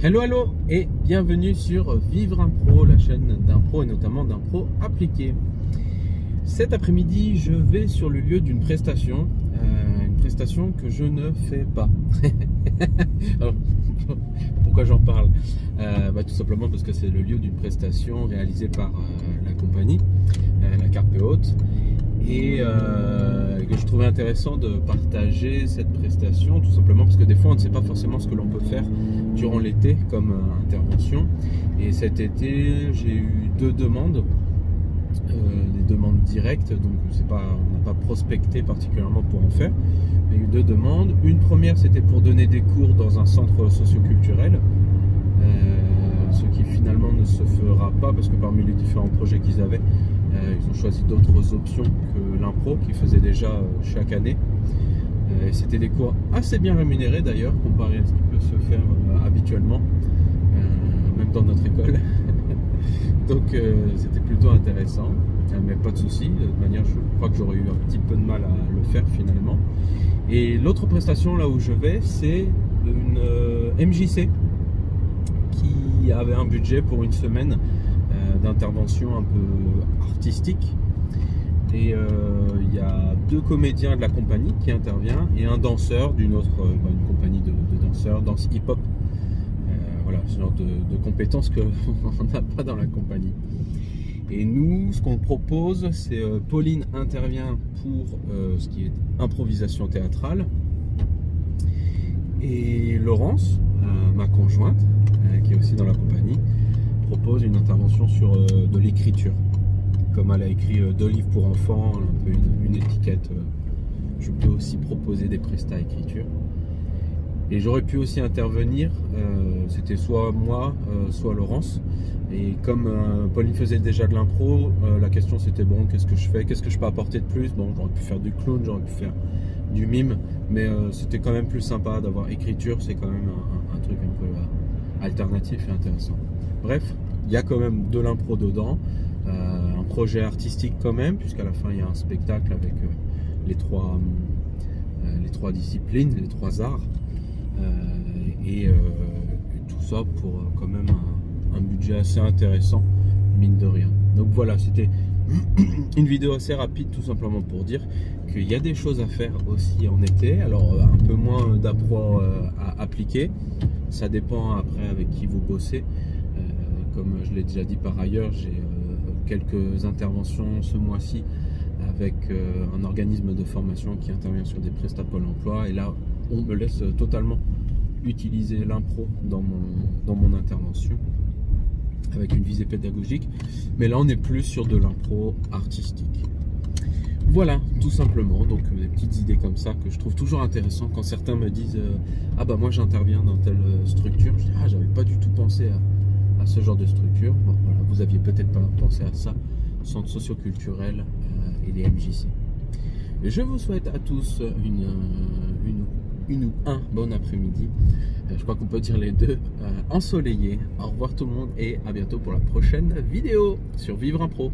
Hello et bienvenue sur Vivre Impro, la chaîne d'impro et notamment d'impro appliqué. Cet après-midi, je vais sur le lieu d'une prestation, une prestation que je ne fais pas. Alors, pourquoi j'en parle? Tout simplement parce que c'est le lieu d'une prestation réalisée par la compagnie, la Carpe Haute, et que je trouvais intéressant de partager cette prestation, tout simplement parce que des fois on ne sait pas forcément ce que l'on peut faire durant l'été comme intervention. Et cet été, j'ai eu deux demandes, des demandes directes, donc on n'a pas prospecté particulièrement pour en faire. Il y a eu deux demandes. Une première, c'était pour donner des cours dans un centre socioculturel, ce qui finalement ne se fera pas parce que parmi les différents projets qu'ils avaient, ils ont choisi d'autres options que l'impro qu'ils faisaient déjà chaque année. C'était des cours assez bien rémunérés d'ailleurs, comparé à ce qui peut se faire habituellement, même dans notre école. Donc c'était plutôt intéressant, mais pas de souci. De toute manière, je crois que j'aurais eu un petit peu de mal à le faire finalement. Et l'autre prestation là où je vais, c'est une MJC qui avait un budget pour une semaine d'intervention un peu artistique. Et il y a deux comédiens de la compagnie qui interviennent et un danseur d'une autre une compagnie de danseurs, danse hip-hop. Voilà, ce genre de compétences qu'on n'a pas dans la compagnie. Et nous, ce qu'on propose, c'est Pauline intervient pour ce qui est improvisation théâtrale. Et Laurence, ma conjointe, qui est aussi dans la compagnie, propose une intervention sur de l'écriture. Comme elle a écrit 2 livres pour enfants, elle a un peu une étiquette, je peux aussi proposer des prestats écriture. Et j'aurais pu aussi intervenir, c'était soit moi, soit Laurence. Et comme Pauline faisait déjà de l'impro, la question c'était bon, qu'est-ce que je fais, qu'est-ce que je peux apporter de plus? Bon, j'aurais pu faire du clown, j'aurais pu faire du mime, mais c'était quand même plus sympa d'avoir écriture, c'est quand même un truc un peu alternatif et intéressant. Bref, il y a quand même de l'impro dedans, un projet artistique quand même, puisqu'à la fin il y a un spectacle avec les trois disciplines, les 3 arts. Et tout ça pour quand même un budget assez intéressant, mine de rien. Donc voilà, c'était une vidéo assez rapide, tout simplement pour dire qu'il y a des choses à faire aussi en été. Alors un peu moins d'appro à appliquer, ça dépend après avec qui vous bossez. Comme je l'ai déjà dit par ailleurs, j'ai quelques interventions ce mois-ci avec un organisme de formation qui intervient sur des prestats Pôle emploi, et là on me laisse totalement utiliser l'impro dans mon intervention avec une visée pédagogique, mais là on est plus sur de l'impro artistique. Voilà, tout simplement. Donc des petites idées comme ça que je trouve toujours intéressant quand certains me disent ah bah moi j'interviens dans telle structure. Je dis ah, j'avais pas du tout pensé à ce genre de structure. Bon, voilà, vous aviez peut-être pas pensé à ça, centre socioculturel et les MJC. Et je vous souhaite à tous un bon après-midi, je crois qu'on peut dire les deux, ensoleillé. Au revoir tout le monde et à bientôt pour la prochaine vidéo sur Vivre Impro.